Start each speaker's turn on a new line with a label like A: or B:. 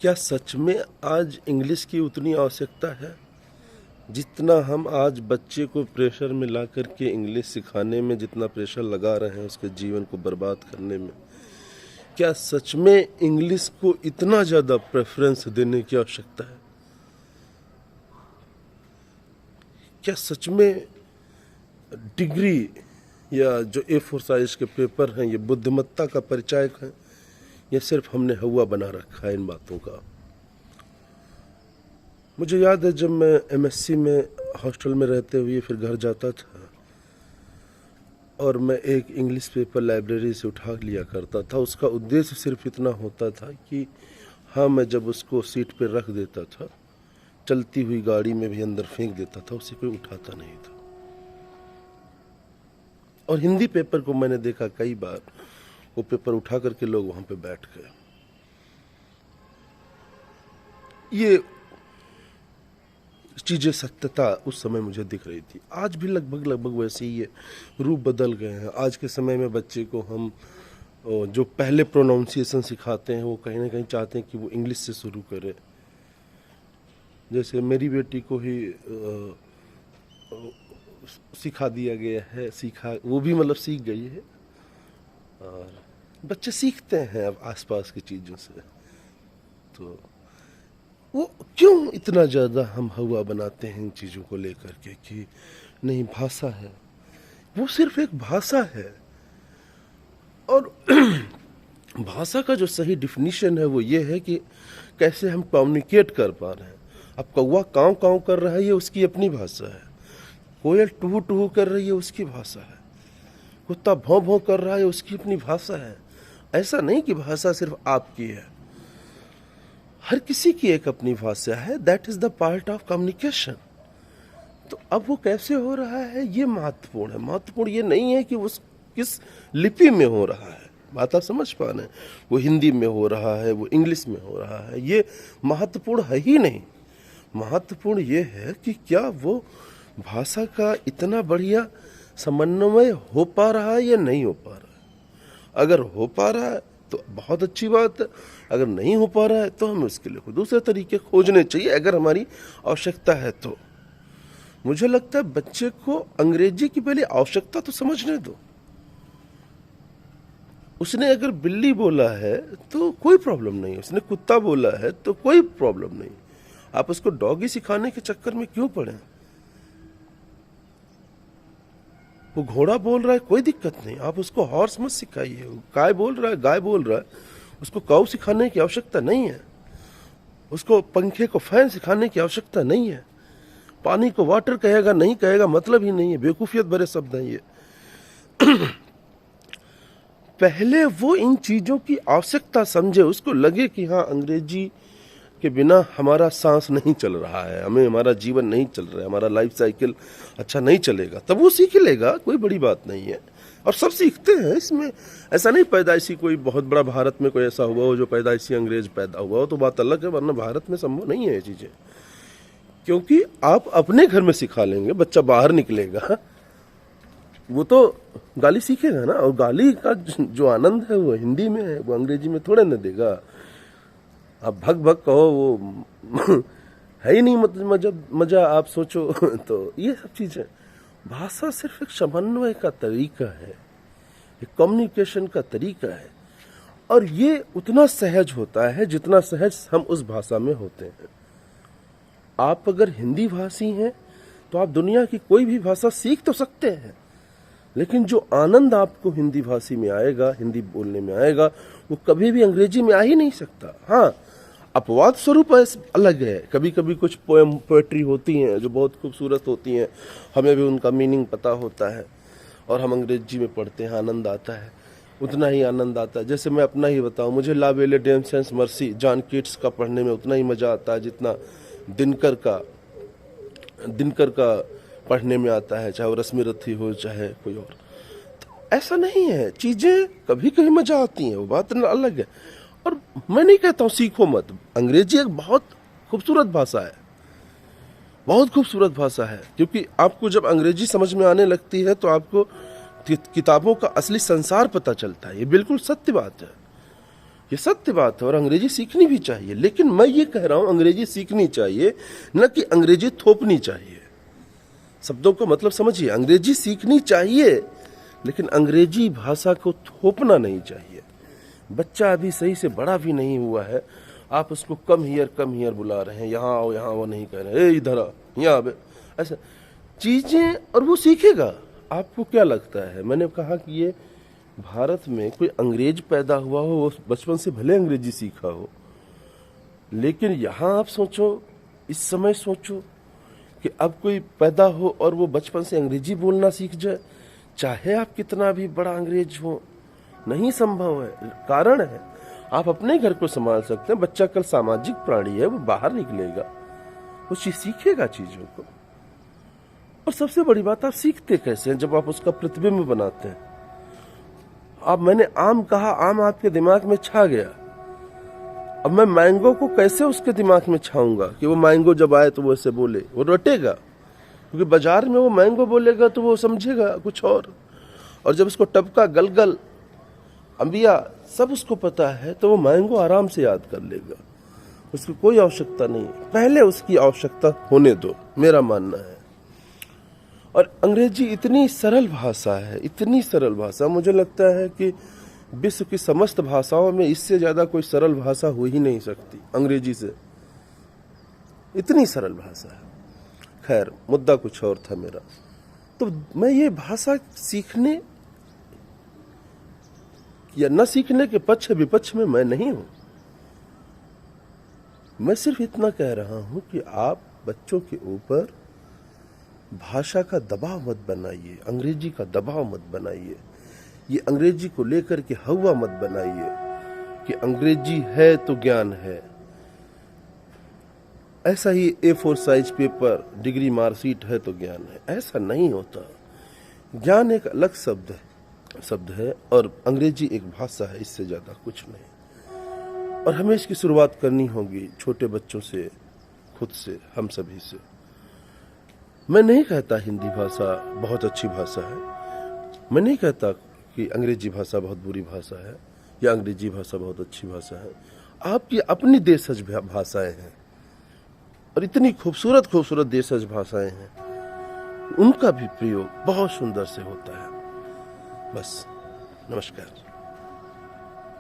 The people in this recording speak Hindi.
A: क्या सच में आज इंग्लिश की उतनी आवश्यकता है जितना हम आज बच्चे को प्रेशर में ला करके इंग्लिश सिखाने में जितना प्रेशर लगा रहे हैं उसके जीवन को बर्बाद करने में? क्या सच में इंग्लिश को इतना ज़्यादा प्रेफरेंस देने की आवश्यकता है? क्या सच में डिग्री या जो A4 साइज के पेपर हैं ये बुद्धिमत्ता का परिचायक है या सिर्फ हमने हवा बना रखा है इन बातों का? मुझे याद है जब मैं MSc में हॉस्टल में रहते हुए फिर घर जाता था और मैं एक इंग्लिश पेपर लाइब्रेरी से उठा लिया करता था। उसका उद्देश्य सिर्फ इतना होता था कि हाँ, मैं जब उसको सीट पर रख देता था, चलती हुई गाड़ी में भी अंदर फेंक देता था, उसे कोई उठाता नहीं था। और हिंदी पेपर को मैंने देखा कई बार, वो पेपर उठा करके लोग वहाँ पे बैठ गए। ये चीज़ें सत्यता उस समय मुझे दिख रही थी। आज भी लगभग वैसे ही है, रूप बदल गए हैं। आज के समय में बच्चे को हम जो पहले प्रोनाउंसिएशन सिखाते हैं वो कहीं ना कहीं चाहते हैं कि वो इंग्लिश से शुरू करे। जैसे मेरी बेटी को ही सिखा दिया गया है, वो भी मतलब सीख गई है। और बच्चे सीखते हैं अब आसपास की चीज़ों से। तो वो क्यों इतना ज़्यादा हम हवा बनाते हैं इन चीज़ों को लेकर के कि नहीं, भाषा है, वो सिर्फ एक भाषा है। और भाषा का जो सही डिफिनीशन है वो ये है कि कैसे हम कम्युनिकेट कर पा रहे हैं। अब कौवा काँव काँव कर रहा है, ये उसकी अपनी भाषा है। कोयल टूहू टूहू कर रही है, उसकी भाषा है। कुत्ता भौं भौं कर रहा है, उसकी अपनी भाषा है। ऐसा नहीं कि भाषा सिर्फ आपकी है, हर किसी की एक अपनी भाषा है। That is the part of communication. तो अब वो कैसे हो रहा है ये महत्वपूर्ण है। महत्वपूर्ण ये नहीं है कि वो किस लिपि में हो रहा है, बात आप समझ पा रहे हैं। वो हिंदी में हो रहा है, वो इंग्लिश में हो रहा है, ये महत्वपूर्ण है ही नहीं। महत्वपूर्ण ये है कि क्या वो भाषा का इतना बढ़िया समन्वय हो पा रहा है या नहीं हो पा रहा है। अगर हो पा रहा है तो बहुत अच्छी बात है, अगर नहीं हो पा रहा है तो हमें उसके लिए कोई दूसरे तरीके खोजने चाहिए, अगर हमारी आवश्यकता है तो। मुझे लगता है बच्चे को अंग्रेजी की पहले आवश्यकता तो समझने दो। उसने अगर बिल्ली बोला है तो कोई प्रॉब्लम नहीं, उसने कुत्ता बोला है तो कोई प्रॉब्लम नहीं। आप उसको डॉगी सिखाने के चक्कर में क्यों पड़े? वो घोड़ा बोल रहा है, कोई दिक्कत नहीं, आप उसको हॉर्स मत सिखाइए। गाय बोल रहा है, गाय बोल रहा है, उसको काऊ सिखाने की आवश्यकता नहीं है। उसको पंखे को फैन सिखाने की आवश्यकता नहीं है। पानी को वाटर कहेगा नहीं कहेगा मतलब ही नहीं है, बेवकूफियत भरे शब्द हैं ये। पहले वो इन चीजों की आवश्यकता समझे, उसको लगे कि हाँ, अंग्रेजी के बिना हमारा सांस नहीं चल रहा है, हमें हमारा जीवन नहीं चल रहा है, हमारा लाइफ साइकिल अच्छा नहीं चलेगा, तब वो सीख लेगा। कोई बड़ी बात नहीं है, और सब सीखते हैं इसमें। ऐसा नहीं पैदाइशी कोई बहुत बड़ा भारत में कोई ऐसा हुआ हो जो पैदाइशी अंग्रेज पैदा हुआ हो, तो बात अलग है, वरना भारत में संभव नहीं है ये चीज़ें। क्योंकि आप अपने घर में सिखा लेंगे, बच्चा बाहर निकलेगा वो तो गाली सीखेगा ना, और गाली का जो आनंद है वो हिंदी में है, वो अंग्रेजी में थोड़े न देगा। आप भग भग कहो, वो है ही नहीं मतलब मजा आप सोचो। तो ये सब चीजें, भाषा सिर्फ एक समन्वय का तरीका है, एक कम्युनिकेशन का तरीका है, और ये उतना सहज होता है जितना सहज हम उस भाषा में होते हैं। आप अगर हिंदी भाषी हैं तो आप दुनिया की कोई भी भाषा सीख तो सकते हैं, लेकिन जो आनंद आपको हिंदी भाषी में आएगा, हिंदी बोलने में आएगा, वो कभी भी अंग्रेजी में आ ही नहीं सकता। हाँ, अपवाद स्वरूप अलग है। कभी कभी कुछ पोएट्री होती हैं जो बहुत खूबसूरत होती हैं, हमें भी उनका मीनिंग पता होता है और हम अंग्रेजी में पढ़ते हैं, आनंद आता है, उतना ही आनंद आता है। जैसे मैं अपना ही बताऊं, मुझे La Belle Dame sans Merci John Keats का पढ़ने में उतना ही मज़ा आता है जितना दिनकर का पढ़ने में आता है, चाहे वो रश्मि रथी हो चाहे कोई और। तो ऐसा नहीं है, चीज़ें कभी कभी मज़ा आती हैं, वो बात अलग है। और मैं नहीं कहता हूँ सीखो मत, अंग्रेजी एक बहुत खूबसूरत भाषा है, बहुत खूबसूरत भाषा है। क्योंकि आपको जब अंग्रेजी समझ में आने लगती है तो आपको किताबों का असली संसार पता चलता है, ये बिल्कुल सत्य बात है। ये सत्य बात है और अंग्रेजी सीखनी भी चाहिए, लेकिन मैं ये कह रहा हूं अंग्रेजी सीखनी चाहिए, न कि अंग्रेजी थोपनी चाहिए। शब्दों का मतलब समझिए, अंग्रेजी सीखनी चाहिए लेकिन अंग्रेजी भाषा को थोपना नहीं चाहिए। बच्चा अभी सही से बड़ा भी नहीं हुआ है, आप उसको कम हियर बुला रहे हैं, यहाँ आओ यहाँ वो नहीं कह रहे, ए इधर आ, यहाँ आवे, ऐसा चीजें, और वो सीखेगा। आपको क्या लगता है, मैंने कहा कि ये भारत में कोई अंग्रेज पैदा हुआ हो, वो बचपन से भले अंग्रेजी सीखा हो, लेकिन यहाँ आप सोचो, इस समय सोचो कि अब कोई पैदा हो और वो बचपन से अंग्रेजी बोलना सीख जाए, चाहे आप कितना भी बड़ा अंग्रेज हो, नहीं संभव है। कारण है, आप अपने घर को संभाल सकते हैं, बच्चा कल सामाजिक प्राणी है, वो बाहर निकलेगा, वो चीज सीखेगा चीजों को। और सबसे बड़ी बात, आप सीखते कैसे हैं? जब आप उसका प्रतिबिंब बनाते हैं। अब मैंने आम कहा, आम आपके दिमाग में छा गया, अब मैं मैंगो को कैसे उसके दिमाग में छाऊंगा कि वो मैंगो जब आए तो वो ऐसे बोले, वो रटेगा, क्योंकि बाजार में वो मैंगो बोलेगा तो वो समझेगा कुछ और जब उसको टपका, गलगल, अंबिया सब उसको पता है, तो वो मैंगो आराम से याद कर लेगा, उसकी कोई आवश्यकता नहीं। पहले उसकी आवश्यकता होने दो, मेरा मानना है। और अंग्रेजी इतनी सरल भाषा है, इतनी सरल भाषा, मुझे लगता है कि विश्व की समस्त भाषाओं में इससे ज्यादा कोई सरल भाषा हो ही नहीं सकती अंग्रेजी से, इतनी सरल भाषा है। खैर, मुद्दा कुछ और था मेरा। तो मैं ये भाषा सीखने या न सीखने के पक्ष विपक्ष में मैं नहीं हूं। मैं सिर्फ इतना कह रहा हूं कि आप बच्चों के ऊपर भाषा का दबाव मत बनाइए, अंग्रेजी का दबाव मत बनाइए, ये अंग्रेजी को लेकर के हवा मत बनाइए कि अंग्रेजी है तो ज्ञान है। ऐसा ही A4 size paper, degree, marksheet है तो ज्ञान है, ऐसा नहीं होता। ज्ञान एक अलग शब्द है और अंग्रेजी एक भाषा है, इससे ज्यादा कुछ नहीं। और हमें इसकी शुरुआत करनी होगी छोटे बच्चों से, खुद से, हम सभी से। मैं नहीं कहता हिंदी भाषा बहुत अच्छी भाषा है, मैं नहीं कहता कि अंग्रेजी भाषा बहुत बुरी भाषा है या अंग्रेजी भाषा बहुत अच्छी भाषा है। आपकी अपनी देशज भाषाएं हैं और इतनी खूबसूरत खूबसूरत देशज भाषाएं हैं, उनका भी प्रयोग बहुत सुंदर से होता है। बस, नमस्कार।